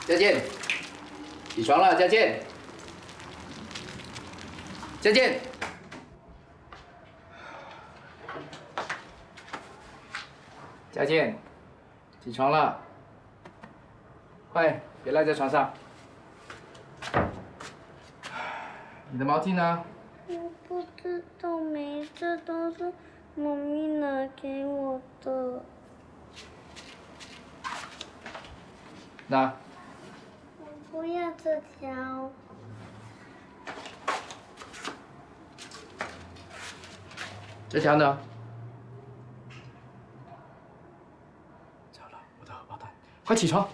佳健，起床了，佳健。佳健，佳健，起床了，快，别赖在床上。你的毛巾呢？我不知道，每一次都是妈咪拿给我的。那。 不要这条。这条呢？糟了，我的荷包蛋！快起床！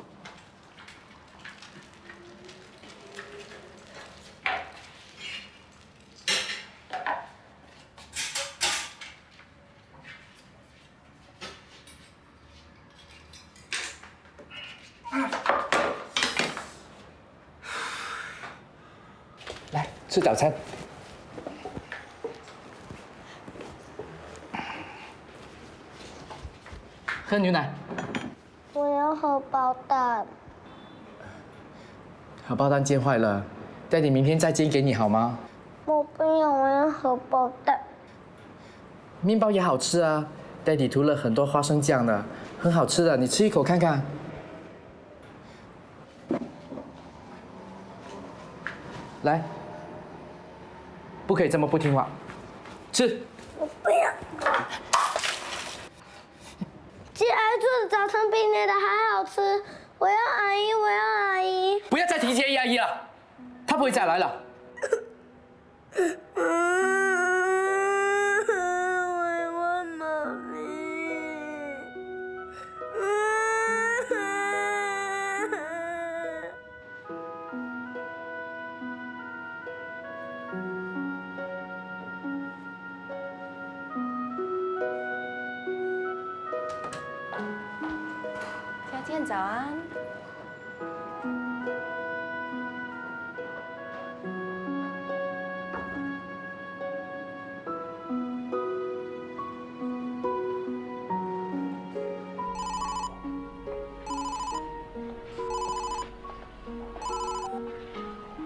来吃早餐。喝牛奶。我要荷包蛋。荷包蛋煎坏了，爹地明天再煎给你好吗？我不要，我要荷包蛋。面包也好吃啊，爹地涂了很多花生酱的，很好吃的，你吃一口看看。 来，不可以这么不听话，吃。我不要。姐阿姨做的早餐比你的还好吃，我要阿姨，我要阿姨。不要再提杰阿姨了，她不会再来了。我要妈咪。佳健早安。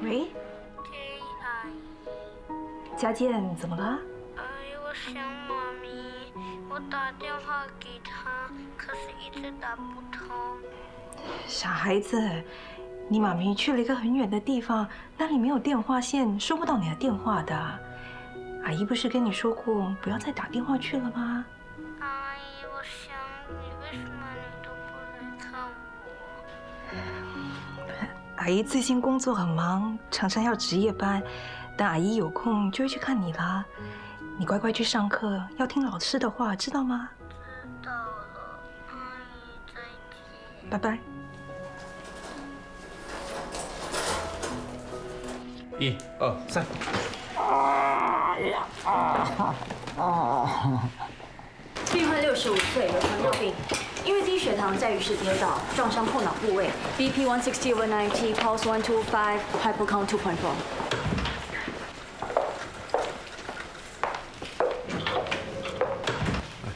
喂，阿姨。佳健，怎么了？阿姨，我想妈咪，我打电话给她，可是一直打不通。傻孩子，你妈咪去了一个很远的地方，那里没有电话线，收不到你的电话的。阿姨不是跟你说过不要再打电话去了吗？阿姨，我想你，为什么你都不来看我？阿姨最近工作很忙，常常要值夜班，等阿姨有空就会去看你啦。你乖乖去上课，要听老师的话，知道吗？知道了，阿姨，再见。拜拜。 1、2、3。病患65岁，有糖尿病，因为低血糖在浴室跌倒，撞伤后脑部位 ，BP 160/90 ，Pulse 125 ，Hypo count 2.4。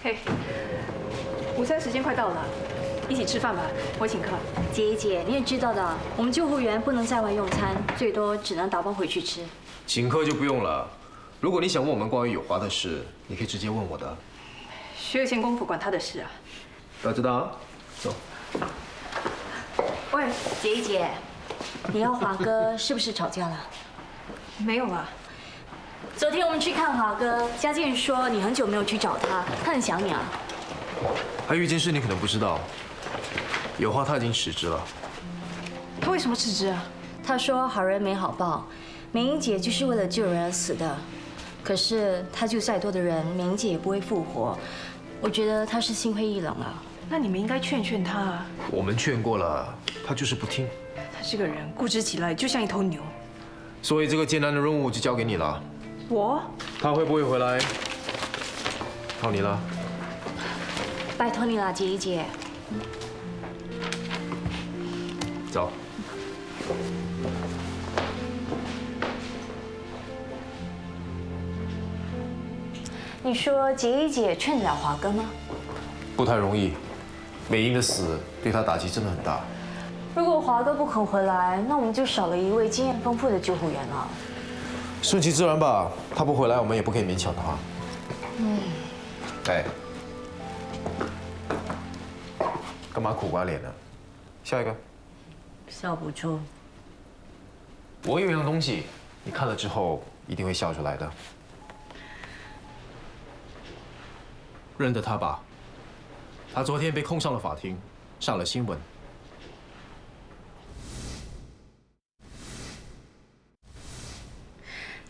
嘿，午餐时间快到了，一起吃饭吧，我请客。姐，你也知道的，我们救护员不能在外用餐，最多只能打包回去吃。请客就不用了。如果你想问我们关于有华的事，你可以直接问我的。学有闲工夫管他的事啊。不要知道啊，走。喂，姐，你和华哥是不是吵架了？没有啊。昨天我们去看华哥，嘉健说你很久没有去找他，他很想你啊。还有一件事你可能不知道，有花他已经辞职了。他为什么辞职啊？他说好人没好报，美英姐就是为了救人而死的。可是他救再多的人，美英姐也不会复活。我觉得他是心灰意冷了。那你们应该劝劝他啊。我们劝过了，他就是不听。他这个人固执起来就像一头牛。所以这个艰难的任务就交给你了。我？他会不会回来，靠你了。拜托你了，姐一姐。走。你说杰一姐劝得了华哥吗？不太容易，美英的死对他打击真的很大。如果华哥不肯回来，那我们就少了一位经验丰富的救护员了。顺其自然吧，他不回来，我们也不可以勉强他。哎，干嘛苦瓜脸呢？下一个。笑不出。我有一样东西，你看了之后一定会笑出来的。认得他吧？他昨天被控上了法庭，上了新闻。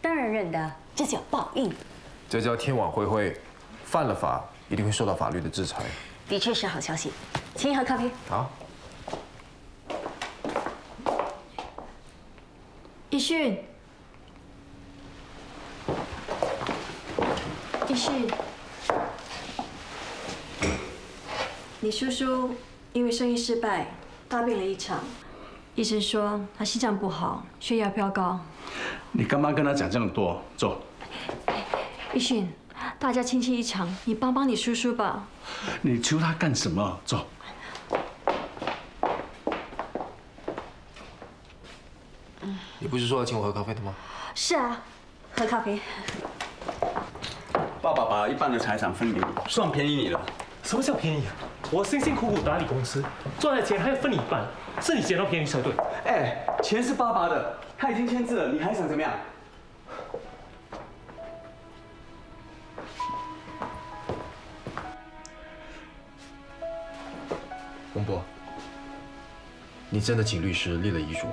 当然认得，这叫报应。这叫天网恢恢，犯了法一定会受到法律的制裁。的确是好消息，请你喝咖啡。好。奕迅，奕迅，你叔叔因为生意失败，大病了一场，医生说他心脏不好，血压飙高。你干嘛跟他讲这么多？走。奕迅，大家亲戚一场，你帮帮你叔叔吧。你求他干什么？走。你不是说要请我喝咖啡的吗？是啊，喝咖啡。爸爸把一半的财产分给你，算便宜你了。什么叫便宜啊？我辛辛苦苦打理公司，赚的钱还要分你一半，是你捡到便宜才对。哎，钱是爸爸的，他已经签字了，你还想怎么样？洪博，你真的请律师立了遗嘱，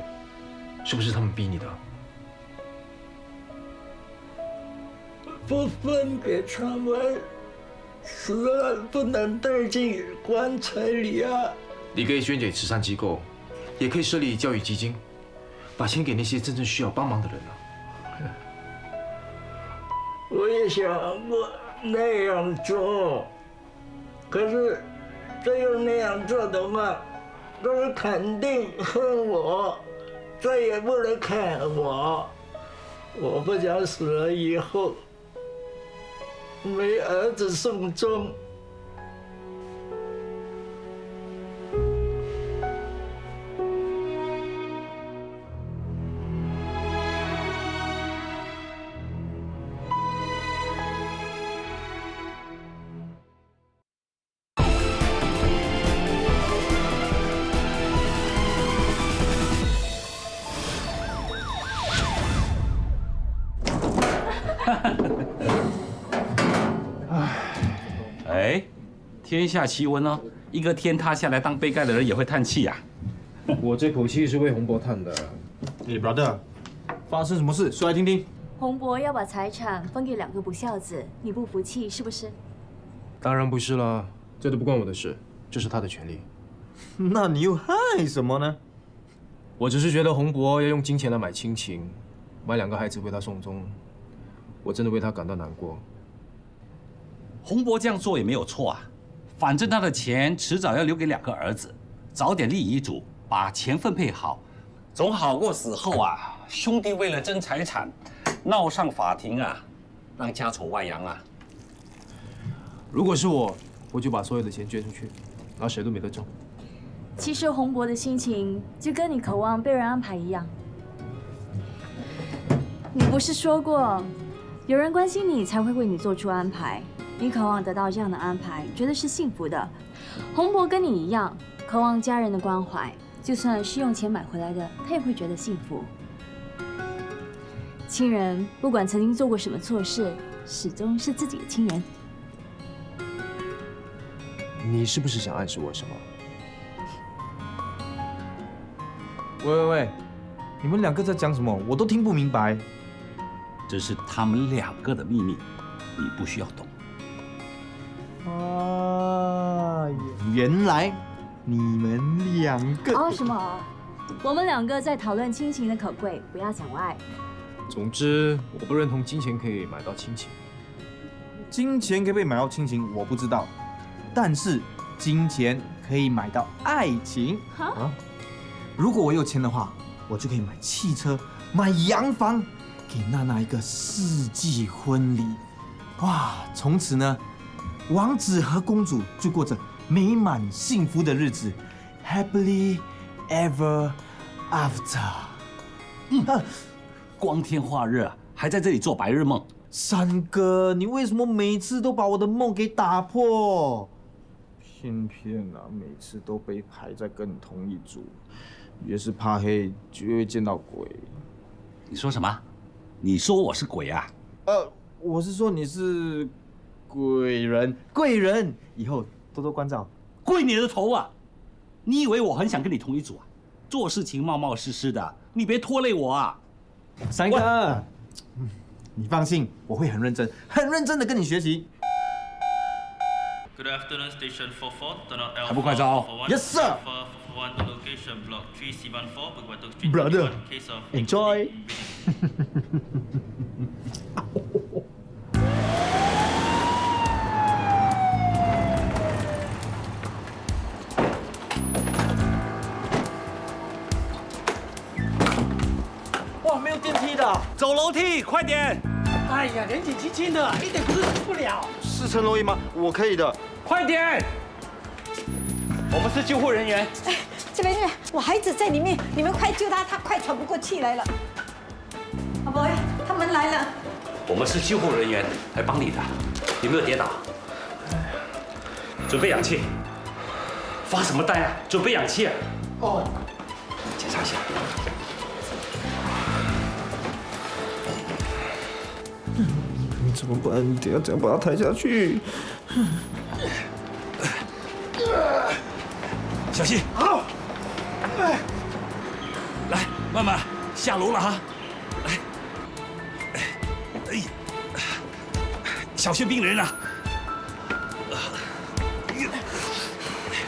是不是他们逼你的？不分给他们，死了不能带进棺材里啊！你可以捐给慈善机构，也可以设立教育基金，把钱给那些真正需要帮忙的人啊。我也想过那样做，可是这样那样做的话，他们肯定恨我，再也不能看我。我不想死了以后没儿子送终。哎，天下奇闻哦，一个天塌下来当被盖的人也会叹气呀。我这口气是为洪博叹的。你 brother， 发生什么事？说来听听。洪博要把财产分给2个不孝子，你不服气是不是？当然不是了，这都不关我的事，这是他的权利。那你又害什么呢？我只是觉得洪博要用金钱来买亲情，买2个孩子为他送终，我真的为他感到难过。洪博这样做也没有错啊，反正他的钱迟早要留给2个儿子，早点立遗嘱，把钱分配好，总好过死后啊，兄弟为了争财产，闹上法庭啊，让家丑外扬啊。如果是我，我就把所有的钱捐出去，然后谁都没得中。其实洪博的心情就跟你渴望被人安排一样。你不是说过，有人关心你才会为你做出安排？你渴望得到这样的安排，觉得是幸福的。洪博跟你一样，渴望家人的关怀，就算是用钱买回来的，他也会觉得幸福。亲人不管曾经做过什么错事，始终是自己的亲人。你是不是想暗示我什么？喂，你们两个在讲什么？我都听不明白。这是他们两个的秘密，你不需要懂。啊，原来你们两个哦，什么？我们两个在讨论亲情的可贵，不要想歪。总之，我不认同金钱可以买到亲情。金钱可不可以买到亲情，我不知道，但是金钱可以买到爱情啊！如果我有钱的话，我就可以买汽车、买洋房，给娜娜一个世纪婚礼。哇，从此呢，王子和公主就过着美满幸福的日子 ，happily ever after。光天化日啊，还在这里做白日梦。三哥，你为什么每次都把我的梦给打破？偏偏啊，每次都被排在跟你同一组，越是怕黑，就越会见到鬼。你说什么？你说我是鬼啊？我是说你是贵人，贵人，以后多多关照。跪你的头啊！你以为我很想跟你同一组啊？做事情冒冒失失的，你别拖累我啊！三哥，你放心，我会很认真，很认真的跟你学习。Good afternoon, Station 44. Turn out Alpha. 还不快招 Yes, sir. One to location block 3C14. Berkuat to Street Brother, 21. Case of enjoy. 哇，没有电梯的，走楼梯，快点！哎呀，年纪轻轻的，一点不是出不了。4层楼梯吗？我可以的。快点！我们是救护人员。哎，这边我孩子在里面，你们快救他，他快喘不过气来了。阿伯，他们来了。我们是救护人员，来帮你的。有没有跌倒？准备氧气。发什么呆啊？准备氧气啊！哦，检查一下。你怎么办？你得要这样把他抬下去。小心！好。来，慢慢下楼了哈。来，哎，小心病人啊！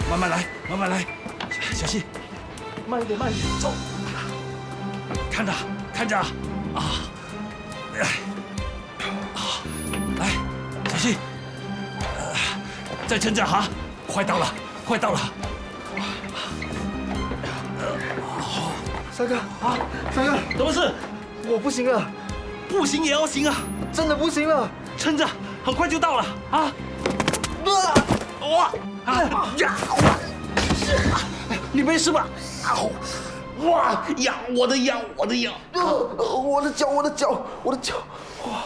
慢慢来，慢慢来，小心。慢一点，慢一点，走。看着，看着啊！来，小心！再撑着哈，快到了，快到了。三哥啊，三哥，怎么事？我不行了，不行也要行啊！真的不行了，撑着，很快就到了啊！哇！呀！你没事吧？哇！呀！我的腰，我的腰！我的脚，我的脚，我的脚！哇！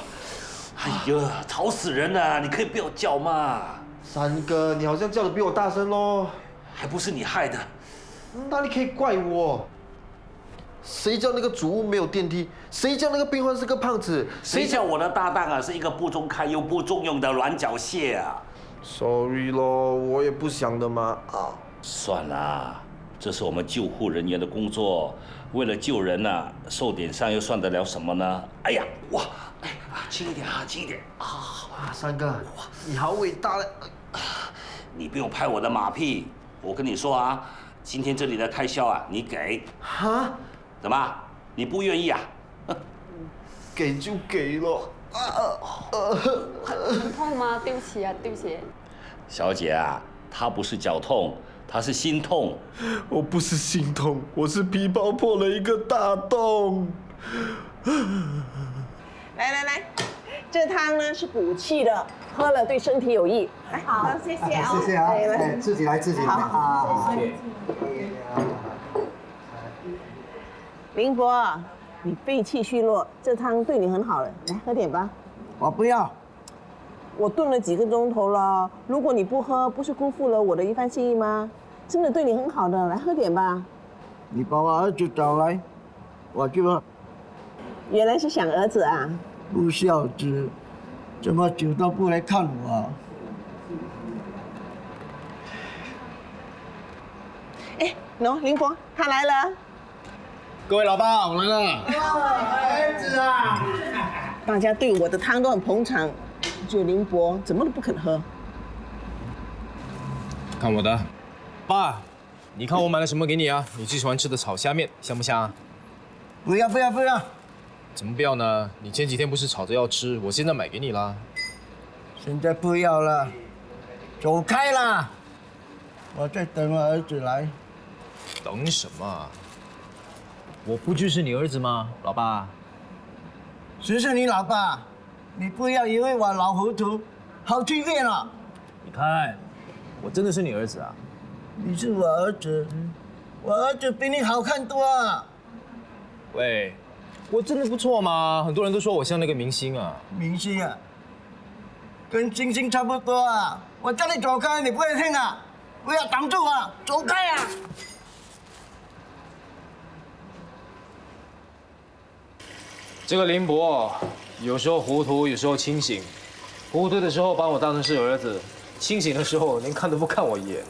哎呀，吵死人了！你可以不要叫嘛。三哥，你好像叫的比我大声喽。还不是你害的。哪里可以怪我？谁叫那个主屋没有电梯？谁叫那个病患是个胖子？谁叫我的搭档啊是一个不中看又不中用的软脚蟹啊 ？Sorry 咯，我也不想的嘛。啊，算了，这是我们救护人员的工作，为了救人啊，受点伤又算得了什么呢？哎呀，哇，哎啊，轻一点啊，轻一点啊！哇，三哥，你好伟大嘞！你不用拍我的马屁，我跟你说啊，今天这里的开销啊，你给。哈？怎么？你不愿意啊？给就给了。很痛吗？对不起啊，对不起。小姐啊，她不是脚痛，她是心痛。我不是心痛，我是皮包破了一个大洞。来来来，这汤呢是补气的，喝了对身体有益。来，好，谢谢啊，谢谢啊，哎，自己来，自己来，好，谢谢。林伯，你肺气虚弱，这汤对你很好了，来喝点吧。我不要。我炖了几个钟头了，如果你不喝，不是辜负了我的一番心意吗？真的对你很好的，来喝点吧。你把我儿子找来，我就原来是想儿子啊！不孝子，这么久都不来看我。哎，喏，林伯他来了。各位老爸，我来了。儿子啊！大家对我的汤都很捧场，就林伯怎么都不肯喝。看我的，爸，你看我买了什么给你啊？你最喜欢吃的炒虾面，香不香啊？不要不要不要！怎么不要呢？你前几天不是吵着要吃，我现在买给你啦。现在不要了，走开啦！我在等我儿子来。等什么？我不就是你儿子吗，老爸？谁是你老爸？你不要以为我老糊涂，好欺骗了。你看，我真的是你儿子啊。你是我儿子，我儿子比你好看多啊。喂，我真的不错嘛，很多人都说我像那个明星啊。明星啊，跟星星差不多啊。我叫你走开，你不会听啊！不要挡住我，走开啊！这个林伯有时候糊涂，有时候清醒。糊涂的时候把我当成是儿子，清醒的时候连看都不看我一眼。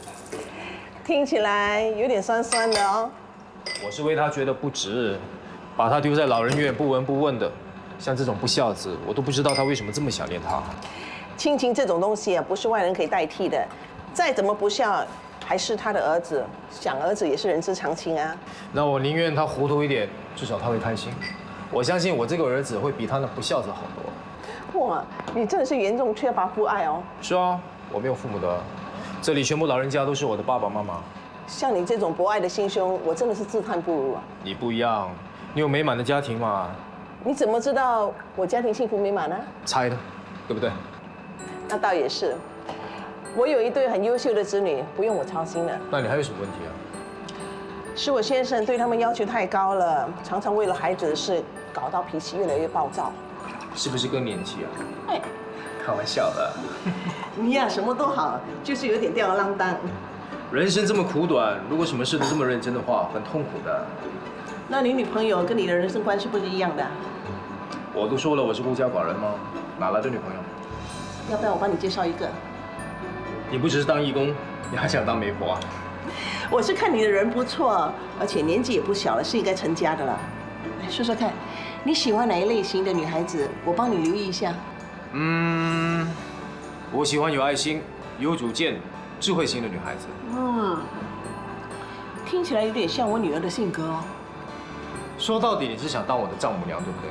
听起来有点酸酸的哦。我是为他觉得不值，把他丢在老人院不闻不问的。像这种不孝子，我都不知道他为什么这么想念他。亲情这种东西啊，不是外人可以代替的。再怎么不孝，还是他的儿子，想儿子也是人之常情啊。那我宁愿他糊涂一点，至少他会开心。我相信我这个儿子会比他那不孝子好多。哇，你真的是严重缺乏父爱哦。是啊，我没有父母的，这里全部老人家都是我的爸爸妈妈。像你这种博爱的心胸，我真的是自叹不如啊。你不一样，你有美满的家庭嘛？你怎么知道我家庭幸福美满呢？猜的，对不对？那倒也是，我有一对很优秀的子女，不用我操心了。那你还有什么问题啊？是我先生对他们要求太高了，常常为了孩子的事搞到脾气越来越暴躁。是不是更年期啊？哎，开玩笑的。你呀，什么都好，就是有点吊儿郎当。人生这么苦短，如果什么事都这么认真的话，很痛苦的。那你女朋友跟你的人生观是不是一样的？我都说了我是孤家寡人吗？哪来的女朋友？要不然我帮你介绍一个。你不只是当义工，你还想当媒婆啊？我是看你的人不错，而且年纪也不小了，是应该成家的了。来说说看，你喜欢哪一类型的女孩子？我帮你留意一下。我喜欢有爱心、有主见、智慧型的女孩子。听起来有点像我女儿的性格哦。说到底，你是想当我的丈母娘，对不对？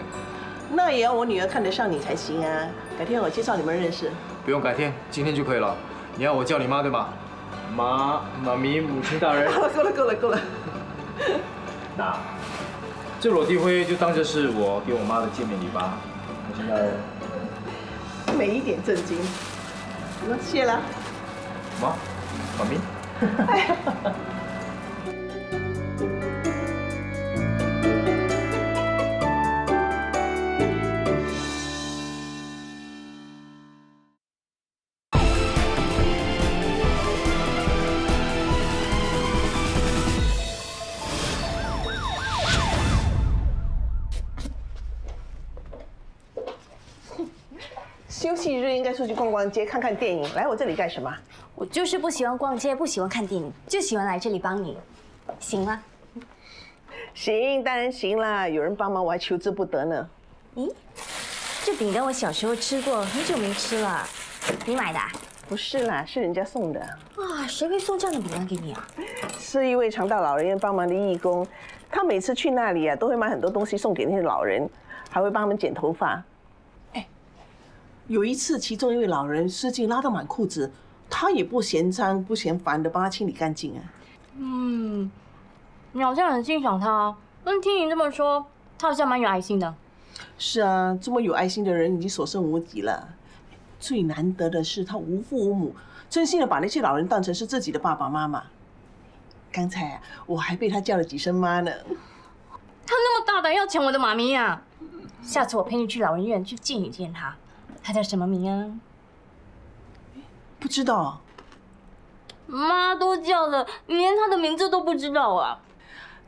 那也要我女儿看得上你才行啊。改天我介绍你们认识。不用改天，今天就可以了。你要我叫你妈对吧？妈咪，母亲大人。够了。那这裸地灰就当着是我给我妈的见面礼吧，母亲大人。没一点震惊。那谢了。妈咪。休息日应该出去逛逛街、看看电影。来我这里干什么？我就是不喜欢逛街，不喜欢看电影，就喜欢来这里帮你，行吗？行，当然行啦，有人帮忙我还求之不得呢。咦，这饼干我小时候吃过，很久没吃了，你买的啊？不是啦，是人家送的。哇，谁会送这样的饼干给你啊？是一位常到老人院帮忙的义工，他每次去那里啊，都会买很多东西送给那些老人，还会帮他们剪头发。有一次，其中一位老人湿巾拉到满裤子，他也不嫌脏不嫌烦的帮他清理干净啊。你好像很欣赏他，听你这么说，他好像蛮有爱心的。是啊，这么有爱心的人已经所剩无几了。最难得的是他无父无母，真心的把那些老人当成是自己的爸爸妈妈。刚才啊，我还被他叫了几声妈呢。他那么大胆要抢我的妈咪啊！下次我陪你去老人院去见一见他。他叫什么名啊？不知道。妈都叫了，你连他的名字都不知道啊？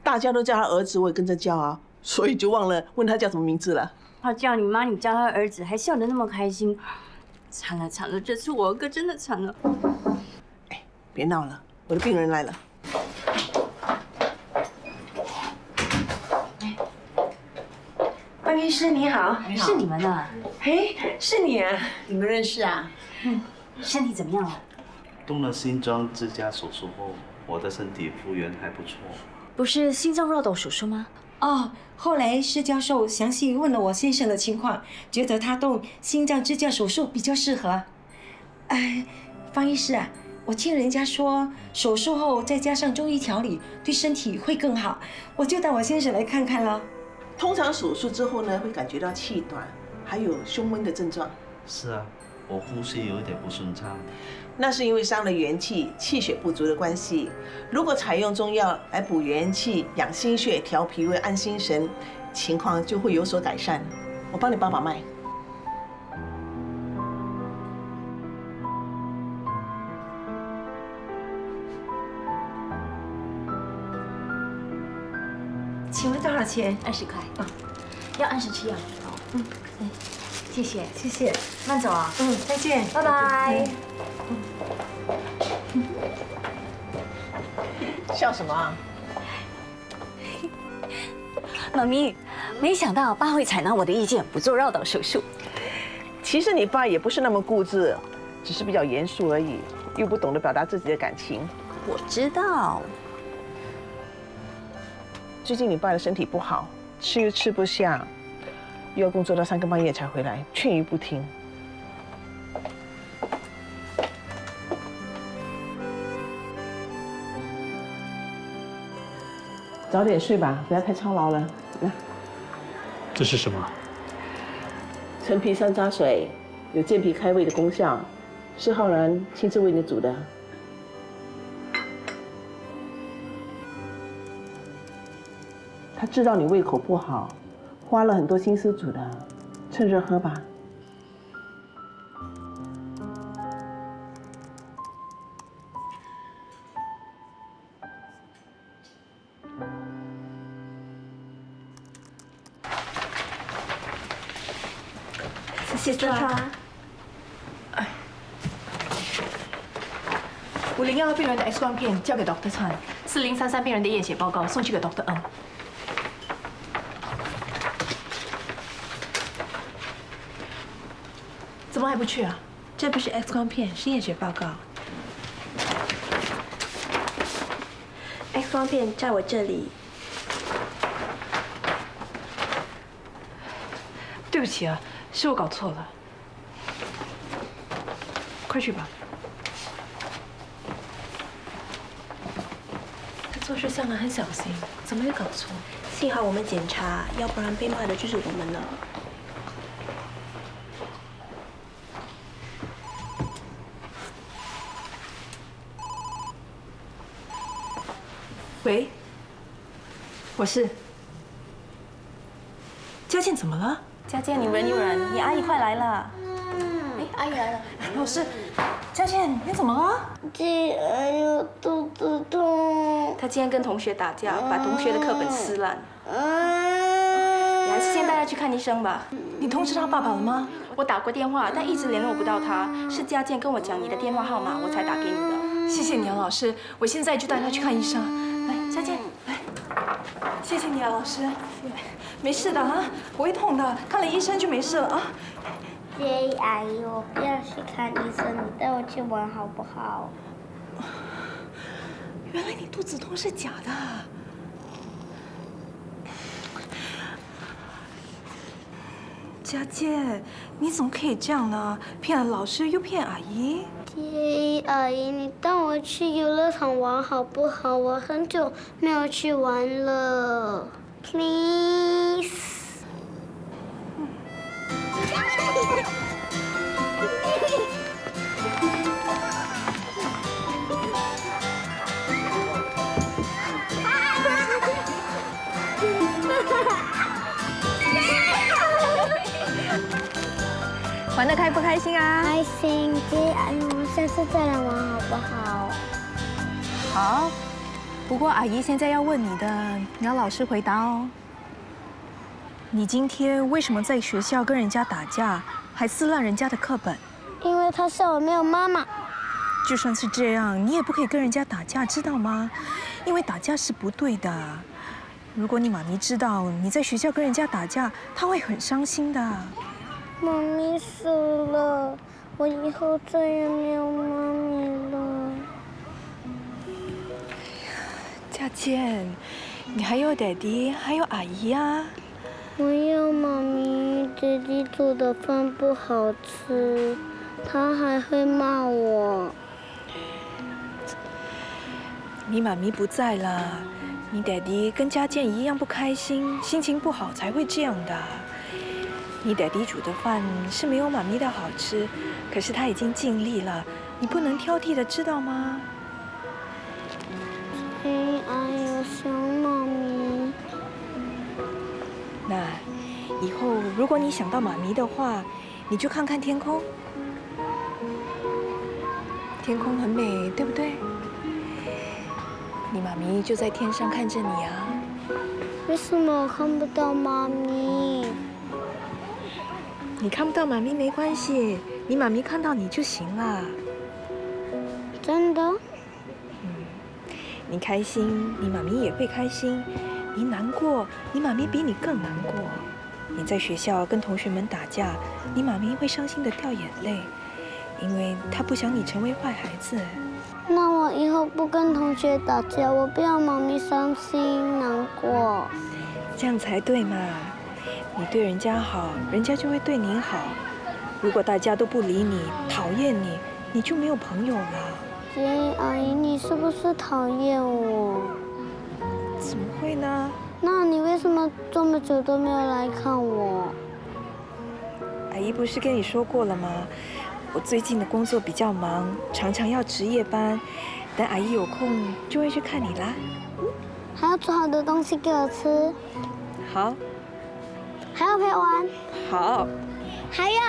大家都叫他儿子，我也跟着叫啊，所以就忘了问他叫什么名字了。他叫你妈，你叫他儿子，还笑得那么开心。惨了惨了，这次我哥真的惨了。哎，别闹了，我的病人来了。方医师你好，是你们啊？嘿，是你啊？你们认识啊？身体怎么样了？动了心脏支架手术后，我的身体复原还不错。不是心脏绕道手术吗？哦，后来施教授详细问了我先生的情况，觉得他动心脏支架手术比较适合。哎，方医师啊，我听人家说手术后再加上中医调理，对身体会更好，我就带我先生来看看了。通常手术之后呢，会感觉到气短，还有胸闷的症状。是啊，我呼吸有一点不顺畅。那是因为伤了元气、气血不足的关系。如果采用中药来补元气、养心血、调脾胃、安心神，情况就会有所改善。我帮你把把脉。请问多少钱？20块。啊，要按时吃药。谢谢，谢谢，慢走啊。再见，拜拜。笑什么啊？妈咪，没想到爸会采纳我的意见，不做绕道手术。其实你爸也不是那么固执，只是比较严肃而已，又不懂得表达自己的感情。我知道。最近你爸的身体不好，吃又吃不下，又要工作到3更半夜才回来，劝于不听。早点睡吧，不要太操劳了。来，这是什么？陈皮山楂水有健脾开胃的功效，是浩然亲自为你煮的。他知道你胃口不好，花了很多心思煮的，趁热喝吧。谢谢他。5012病人的 X 光片交给 Dr. Chan，4033病人的验血报告送去给 Dr. Ng。怎么还不去啊？这不是 X 光片，是验血报告。X 光片在我这里。对不起啊，是我搞错了。快去吧。他做事向来很小心，怎么会搞错？幸好我们检查，要不然被骂的就是我们了。喂，我是佳健，怎么了？佳健，你忍一忍，你阿姨快来了。哎，阿姨来了。老师，佳健，你怎么了？姐，哎呦，肚子痛。他今天跟同学打架，把同学的课本撕烂。你还是先带他去看医生吧。你通知他爸爸了吗？我打过电话，但一直联络不到他。是佳健跟我讲你的电话号码，我才打给你的。谢谢你啊，老师，我现在就带他去看医生。来，佳健，来，谢谢你啊，老师。没事的啊，不会痛的，看了医生就没事了啊。姐，阿姨，我不要去看医生，你带我去玩好不好？原来你肚子痛是假的。佳健，你怎么可以这样呢？骗了老师又骗阿姨。姐，阿姨，你带我去游乐场玩好不好？我很久没有去玩了 ，please。玩得开不开心啊？开心，姐，阿姨，我们下次再来玩好不好？好。不过阿姨现在要问你的，你要老实回答哦。你今天为什么在学校跟人家打架，还撕烂人家的课本？因为他笑我没有妈妈。就算是这样，你也不可以跟人家打架，知道吗？因为打架是不对的。如果你妈咪知道你在学校跟人家打架，她会很伤心的。妈咪死了，我以后再也没有妈咪了。佳健，你还有爹地，还有阿姨啊。我要妈咪，爹地做的饭不好吃，他还会骂我。你妈咪不在了，你爹地跟佳健一样不开心，心情不好才会这样的。你爹地煮的饭是没有妈咪的好吃，可是他已经尽力了，你不能挑剔的，知道吗？阿姨，我想妈咪。那以后如果你想到妈咪的话，你就看看天空，天空很美，对不对？你妈咪就在天上看着你啊。为什么我看不到妈咪？你看不到妈咪没关系，你妈咪看到你就行了。真的？你开心，你妈咪也会开心；你难过，你妈咪比你更难过。你在学校跟同学们打架，你妈咪会伤心的掉眼泪，因为她不想你成为坏孩子。那我以后不跟同学打架，我不要妈咪伤心难过。这样才对嘛！你对人家好，人家就会对你好。如果大家都不理你，讨厌你，你就没有朋友了。阿姨，你是不是讨厌我？怎么会呢？那你为什么这么久都没有来看我？阿姨不是跟你说过了吗？我最近的工作比较忙，常常要值夜班。等阿姨有空就会去看你啦。还要煮好的东西给我吃。好。还要陪我玩。好。还要。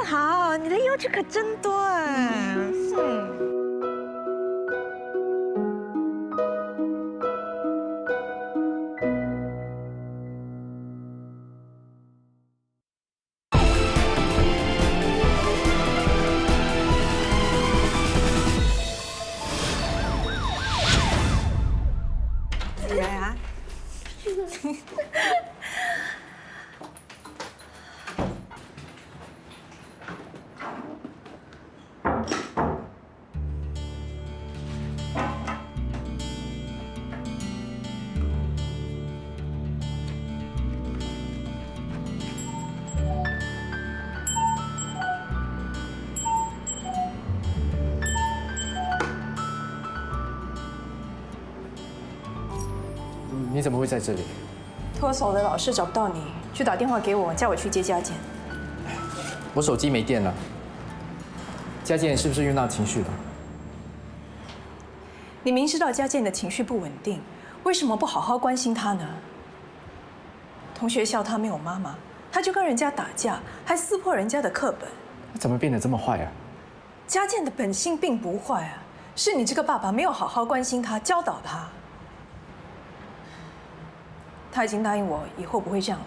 好，你的要求可真多啊。来啊！你怎么会在这里？脱手的老师找不到你，就打电话给我，叫我去接佳健。我手机没电了。佳健是不是又闹情绪了？你明知道佳健的情绪不稳定，为什么不好好关心他呢？同学笑他没有妈妈，他就跟人家打架，还撕破人家的课本。怎么变得这么坏啊？佳健的本性并不坏啊，是你这个爸爸没有好好关心他，教导他。他已经答应我以后不会这样了。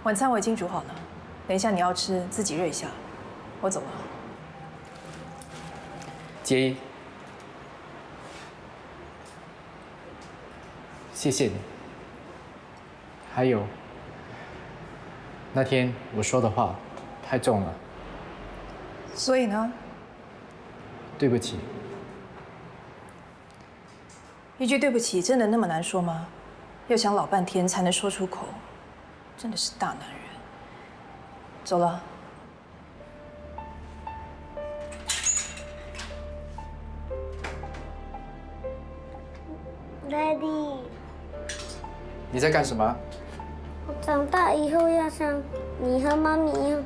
晚餐我已经煮好了，等一下你要吃自己热一下。我走了。杰一，谢谢你。还有，那天我说的话太重了，所以呢？对不起。一句对不起真的那么难说吗？要想老半天才能说出口，真的是大男人。走了。Daddy， 你在干什么？我长大以后要像你和妈咪一样，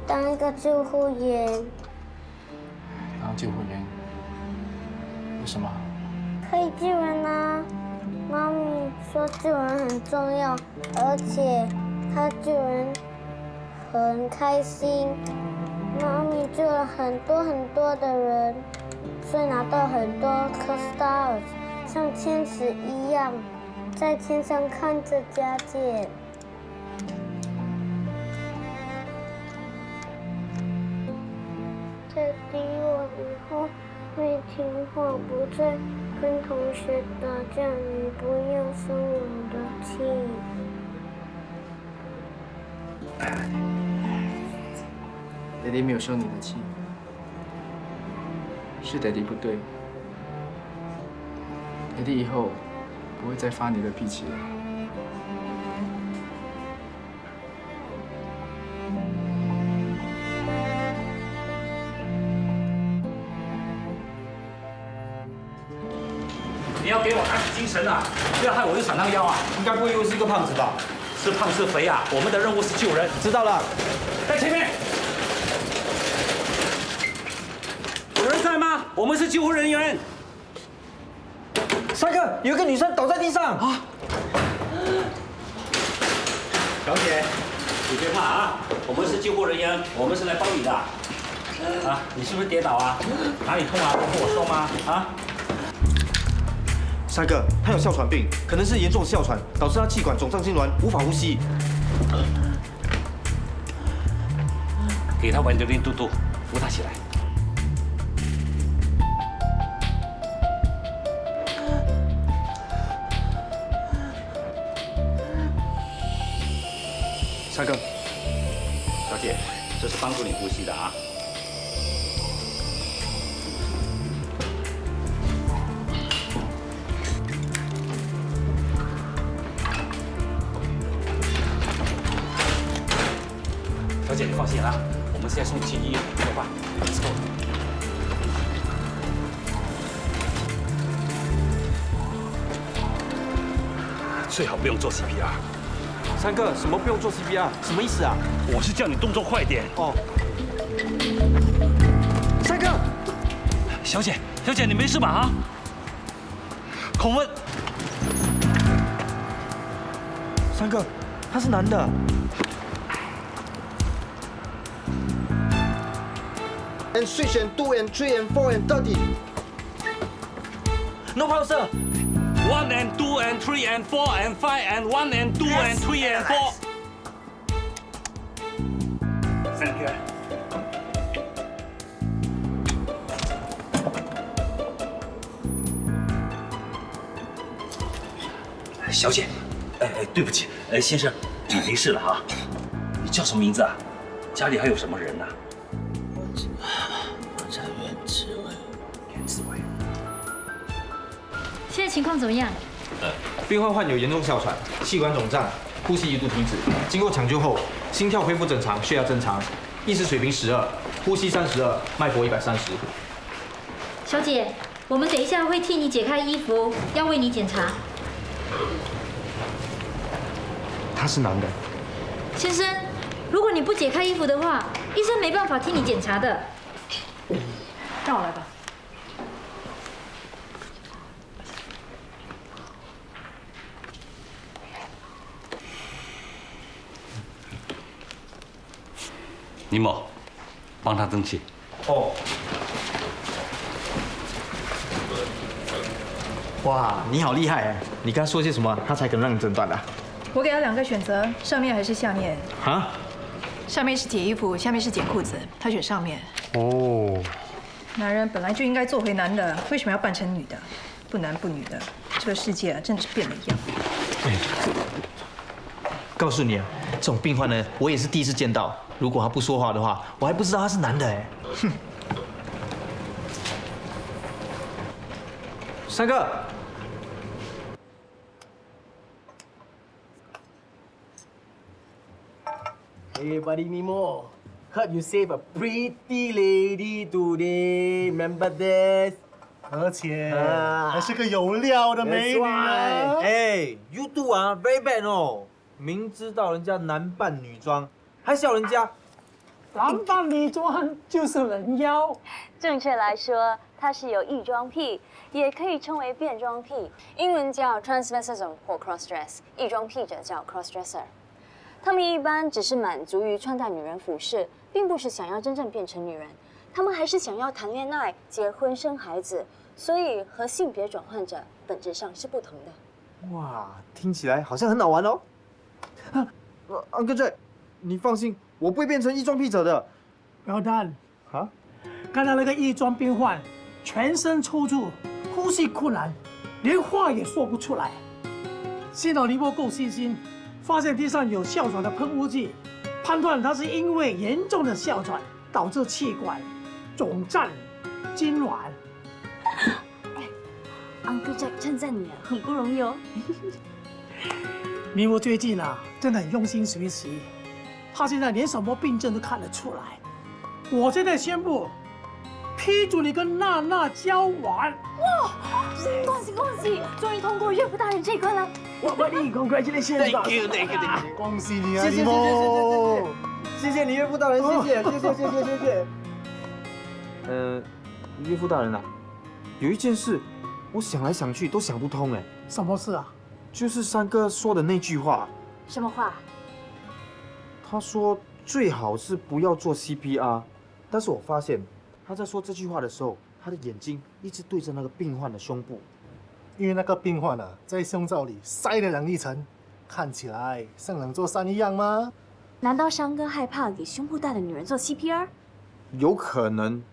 当一个救护员。当救护员？为什么？可以救人啊！妈咪说救人很重要，而且她救人很开心。妈咪救了很多的人，所以拿到很多颗 stars，像天使一样，在天上看着家姐。再逼我以后会听话，不再跟同学打架，你不要生我的气。爹地没有生你的气，是爹地不对。爹地以后不会再发你的脾气了。你要给我打起精神啊！不要害我又闪到腰啊！应该不会又是一个胖子吧？是胖是肥啊？我们的任务是救人。知道了，在前面。有人在吗？我们是救护人员。帅哥，有一个女生倒在地上啊！小姐，你别怕啊，我们是救护人员，我们是来帮你的。啊，你是不是跌倒啊？哪里痛啊？不跟我说吗？啊？帅哥，他有哮喘病，可能是严重哮喘，导致他气管肿胀痉挛，无法呼吸。给他稳定嘟嘟，扶他起来。帅哥，小姐，这是帮助你呼吸的啊。小姐，你放心啦，我们现在送你去医院，走吧 ，Let's go。最好不用做 CPR。三哥，什么不用做 CPR？ 什么意思啊？我是叫你动作快点。哦。三哥，小姐，小姐，你没事吧？啊？孔文，三哥，他是男的。And switch and 2 and 3 and 4 and 30. No problem, sir. 1 and 2 and 3 and 4 and 5 and 1 and 2 and 3 and 4. Thank you. 小姐，对不起，先生，你没事了啊？你叫什么名字啊？家里还有什么人呢？我叫袁志伟。袁志伟。现在情况怎么样？病患患有严重哮喘，气管肿胀，呼吸一度停止。经过抢救后，心跳恢复正常，血压正常，意识水平12，呼吸32，脉搏130。小姐，我们等一下会替你解开衣服，要为你检查。他是男的。先生，如果你不解开衣服的话，医生没办法替你检查的。让我来吧。尼莫，帮他登记。哦。哇，你好厉害哎！你跟他说些什么，他才肯让你诊断的？我给他2个选择，上面还是下面？啊？上面是解衣服，下面是解裤子，他选上面。哦。男人本来就应该做回男的，为什么要扮成女的？不男不女的，这个世界啊，真的是变了样。告诉你啊，这种病患呢，我也是第一次见到。如果他不说话的话，我还不知道他是男的哎。哼。三哥。Hey, buddy Nemo. Heard you save a pretty lady today. Remember this? 而且还是个有料的美女啊！哎 ，You do 啊 ，very bad 哦！明知道人家男扮女装，还笑人家男扮女装就是人妖。正确来说，它是有异装癖，也可以称为变装癖，英文叫 transvestism 或 crossdress， 异装癖者叫 crossdresser。他们一般只是满足于穿戴女人服饰，并不是想要真正变成女人，他们还是想要谈恋爱、结婚、生孩子，所以和性别转换者本质上是不同的。哇，听起来好像很好玩哦。Uncle Jack， 你放心，我不会变成异装癖者的。表蛋，啊？刚才那个异装病患，全身抽搐，呼吸困难，连话也说不出来。幸好尼泊够细心，发现地上有哮喘的喷雾剂，判断他是因为严重的哮喘导致气管肿胀、痉挛。Uncle Jack 称赞你啊，很不容易哦。尼泊最近啊，真的很用心学习，他现在连什么病症都看得出来。我现在宣布，批准你跟娜娜交往。哇！恭喜恭喜，终于通过岳父大人这一关了。我你 congratulations！ Thank you， 恭喜你啊，谢谢你岳父大人，谢谢。岳父大人啊，有一件事，我想来想去都想不通哎。什么事啊？就是三哥说的那句话。什么话？他说最好是不要做 CPR， 但是我发现他在说这句话的时候，他的眼睛一直对着那个病患的胸部。因为那个病患啊，在胸罩里塞了2亿层，看起来像冷作山一样吗？难道商哥害怕给胸部大的女人做 CPR？ 有可能。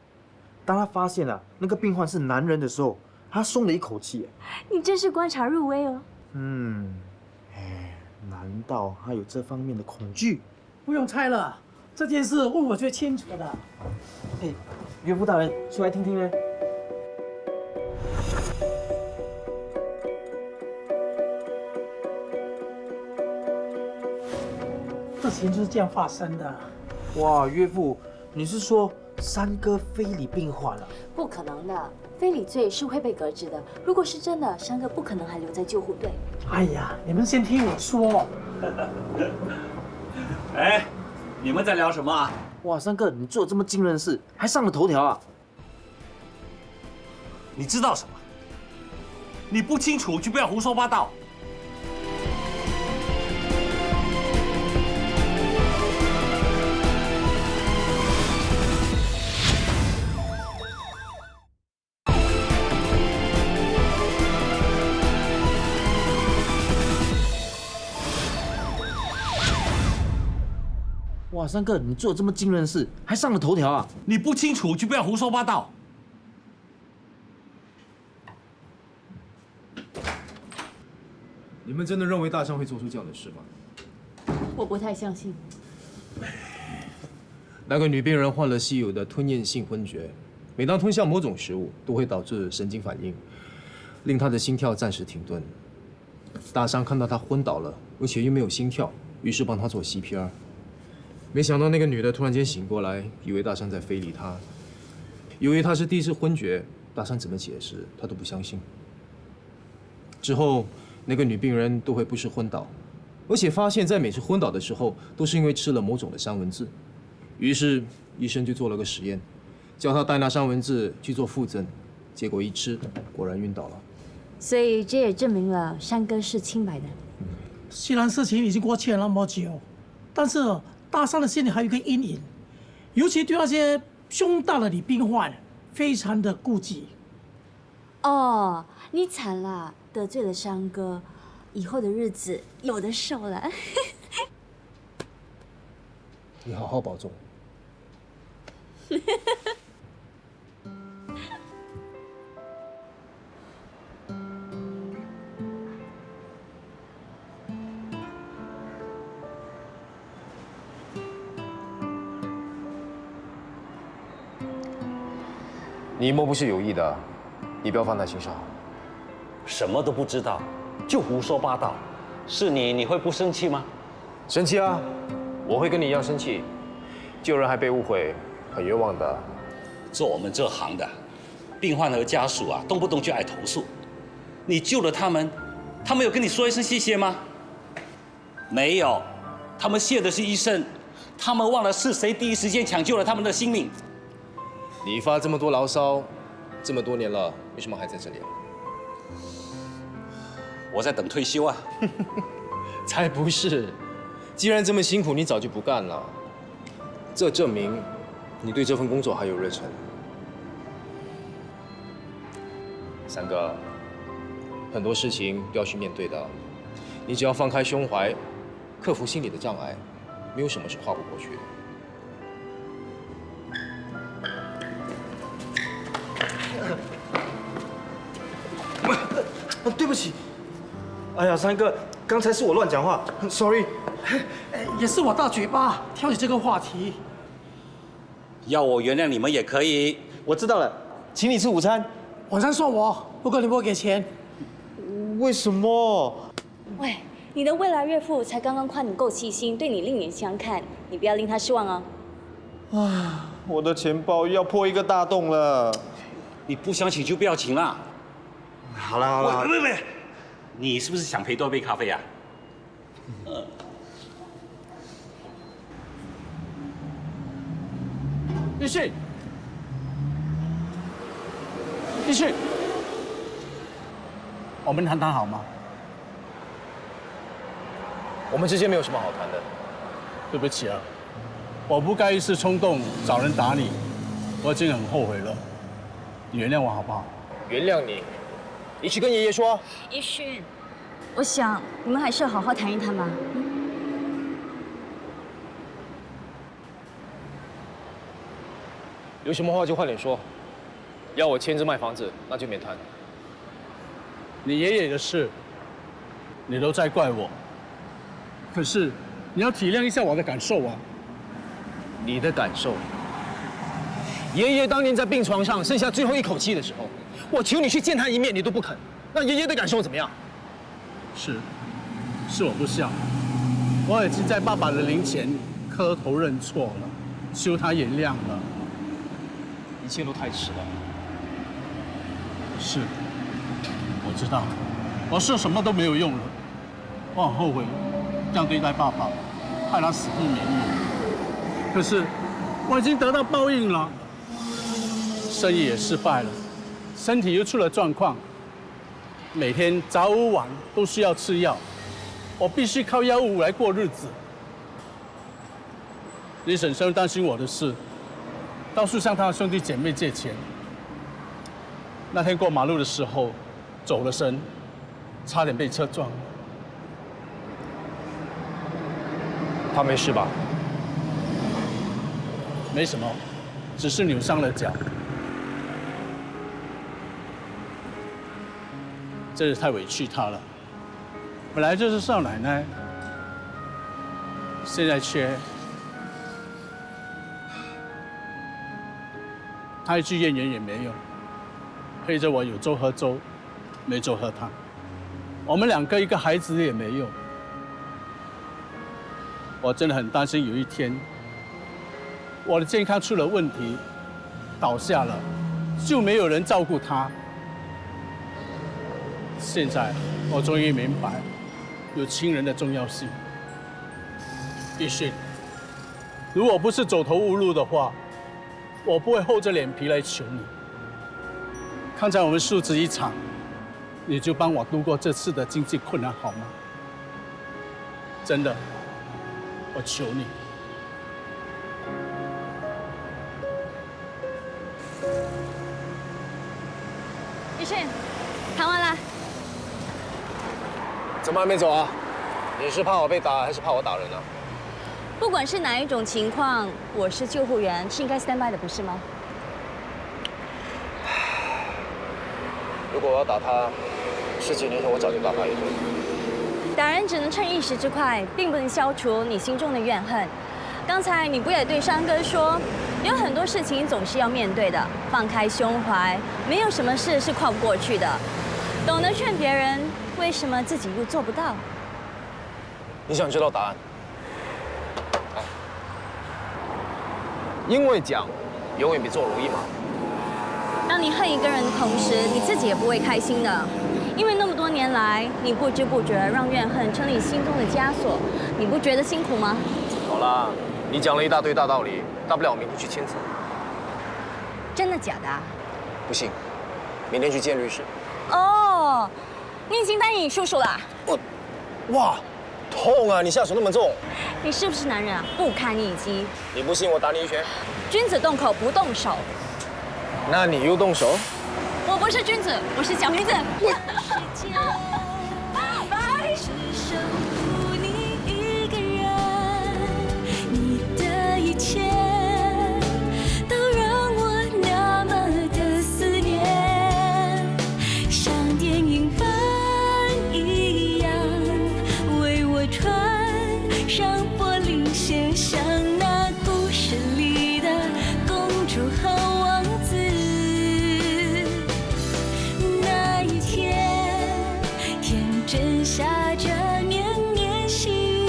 当他发现啊那个病患是男人的时候，他松了一口气。你真是观察入微哦。难道他有这方面的恐惧？不用猜了，这件事问我最清楚的。岳父大人，说来听听呢。事情就是这样发生的。哇，岳父，你是说三哥非礼病患了？不可能的，非礼罪是会被革职的。如果是真的，山哥不可能还留在救护队。哎呀，你们先听我说。哎，你们在聊什么啊？哇，三哥，你做这么惊人的事，还上了头条啊！你知道什么？你不清楚就不要胡说八道。哇，三哥，你做这么惊人的事，还上了头条啊！你不清楚就不要胡说八道。你们真的认为大象会做出这样的事吗？我不太相信。那个女病人患了稀有的吞咽性昏厥，每当吞下某种食物，都会导致神经反应，令她的心跳暂时停顿。大山看到她昏倒了，而且又没有心跳，于是帮她做 CPR。没想到那个女的突然间醒过来，以为大山在非礼她，以为她是第一次昏厥，大山怎么解释，她都不相信。之后，那个女病人都会不时昏倒，而且发现，在每次昏倒的时候，都是因为吃了某种的三文治。于是医生就做了个实验，叫她带那三文治去做附赠，结果一吃，果然晕倒了。所以这也证明了山哥是清白的。虽然事情已经过去了那么久，但是大山的心里还有一个阴影，尤其对那些胸大的女病患非常的顾忌。哦，你惨了，得罪了山哥，以后的日子有的受了。你好好保重。尼莫不是有意的，你不要放在心上。什么都不知道，就胡说八道。是你会不生气吗？生气啊！我会跟你一样生气。救人还被误会，很冤枉的。做我们这行的，病患和家属啊，动不动就爱投诉。你救了他们，他们有跟你说一声谢谢吗？没有，他们谢的是医生，他们忘了是谁第一时间抢救了他们的性命。你发这么多牢骚，这么多年了，为什么还在这里啊？我在等退休啊。才不是！既然这么辛苦，你早就不干了。这证明你对这份工作还有热忱。三哥，很多事情都要去面对的。你只要放开胸怀，克服心理的障碍，没有什么是跨不过去的。对不起，哎呀，三哥，刚才是我乱讲话 ，sorry。也是我大嘴巴挑起这个话题。要我原谅你们也可以。我知道了，请你吃午餐。晚上算我，不过你不给钱。为什么？喂，你的未来岳父才刚刚夸你够细心，对你另眼相看，你不要令他失望哦。啊，我的钱包要破一个大洞了。你不想请就不要请啦。好了好了，喂，你是不是想陪多一杯咖啡啊？立训，立训，我们谈谈好吗？我们之间没有什么好谈的。对不起啊，我不该一时冲动找人打你，我已经很后悔了，你原谅我好不好？原谅你，你去跟爷爷说。一勋，我想你们还是好好谈一谈吧。有什么话就快点说，要我签字卖房子，那就免谈。你爷爷的事，你都在怪我，可是你要体谅一下我的感受啊。你的感受？爷爷当年在病床上剩下最后一口气的时候，我求你去见他一面，你都不肯。那爷爷的感受怎么样？是我不孝，我已经在爸爸的灵前磕头认错了，求他原谅了。一切都太迟了。是，我知道，我说什么都没有用了，我很后悔这样对待爸爸，害他死不瞑目。可是我已经得到报应了，生意也失败了，身体又出了状况，每天早晚都需要吃药，我必须靠药物来过日子。李婶婶担心我的事，到处向他的兄弟姐妹借钱。那天过马路的时候，走了神，差点被车撞了。他没事吧？没什么，只是扭伤了脚。真是太委屈他了。本来就是少奶奶，现在却……他一句怨言也没有，陪着我有粥喝粥，没粥喝汤。我们两个一个孩子也没有。我真的很担心有一天，我的健康出了问题，倒下了，就没有人照顾他。现在我终于明白，有亲人的重要性。必须，如果不是走投无路的话，我不会厚着脸皮来求你。看在我们父子一场，你就帮我度过这次的经济困难好吗？真的，我求你。玉训，谈完了。怎么还没走啊？你是怕我被打，还是怕我打人啊？不管是哪一种情况，我是救护员，是应该 stand by 的，不是吗？如果我要打他，10几年前我早就打他一顿。打人只能趁一时之快，并不能消除你心中的怨恨。刚才你不也对山哥说，有很多事情总是要面对的，放开胸怀，没有什么事是跨不过去的。懂得劝别人，为什么自己又做不到？你想知道答案？因为讲永远比做容易嘛。当你恨一个人的同时，你自己也不会开心的，因为那么多年来，你不知不觉让怨恨成了你心中的枷锁，你不觉得辛苦吗？好啦，你讲了一大堆大道理，大不了我明天去签字。真的假的？不信，明天去见律师。哦，你已经答应你叔叔了。哇，痛啊！你下手那么重。你是不是男人啊？不堪一击。你不信我打你一拳。君子动口不动手。那你又动手？我不是君子，我是小女子。间，只守护你一个人，你的一切都让我那么的思念，像电影般一样为我穿上玻璃线，像那故事里的公主和王子。那一天，天真下着绵绵细雨，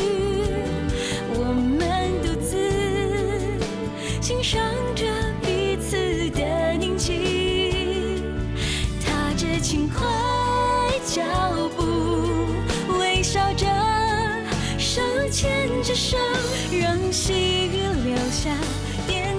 我们独自欣赏着彼此的宁静，踏着轻快脚步，微笑着，手牵着手，让细雨留下点